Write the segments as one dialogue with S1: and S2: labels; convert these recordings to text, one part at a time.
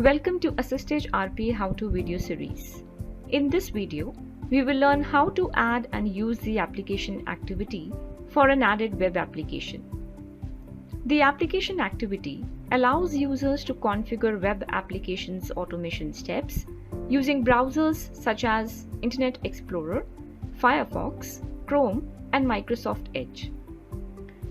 S1: Welcome to AssistEdge RPA how-to video series. In this video, we will learn how to add and use the application activity for an added web application. The application activity allows users to configure web applications automation steps using browsers such as Internet Explorer, Firefox, Chrome, and Microsoft Edge.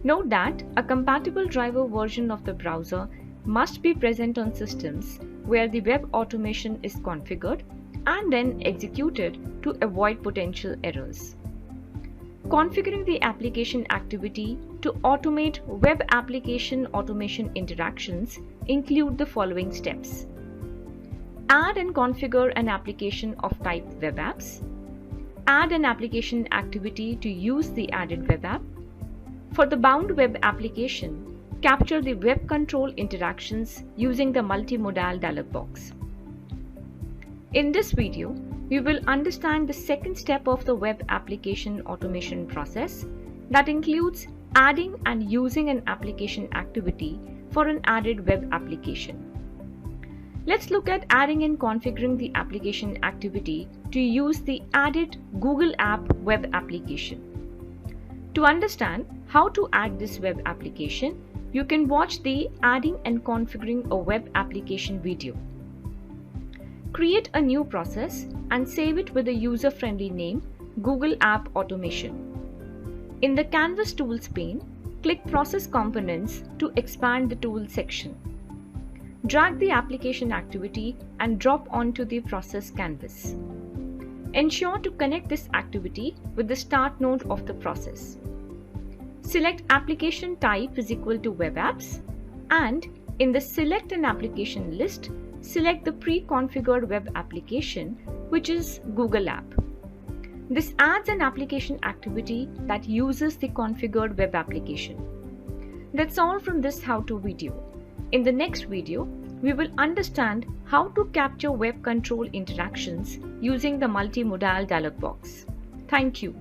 S1: Note that a compatible driver version of the browser must be present on systems where the web automation is configured and then executed to avoid potential errors. Configuring the application activity to automate web application automation interactions include the following steps. Add and configure an application of type web apps. Add an application activity to use the added web app. For the bound web application, capture the web control interactions using the multimodal dialog box. In this video, we will understand the second step of the web application automation process that includes adding and using an application activity for an added web application. Let's look at adding and configuring the application activity to use the added Google App web application. To understand how to add this web application, you can watch the Adding and Configuring a Web Application video. Create a new process and save it with a user-friendly name, Google App Automation. In the Canvas Tools pane, click Process Components to expand the Tools section. Drag the application activity and drop onto the process canvas. Ensure to connect this activity with the start node of the process. Select Application Type is equal to Web Apps, and in the Select an Application list, select the pre-configured web application, which is Google App. This adds an application activity that uses the configured web application. That's all from this how-to video. In the next video, we will understand how to capture web control interactions using the multimodal dialog box. Thank you.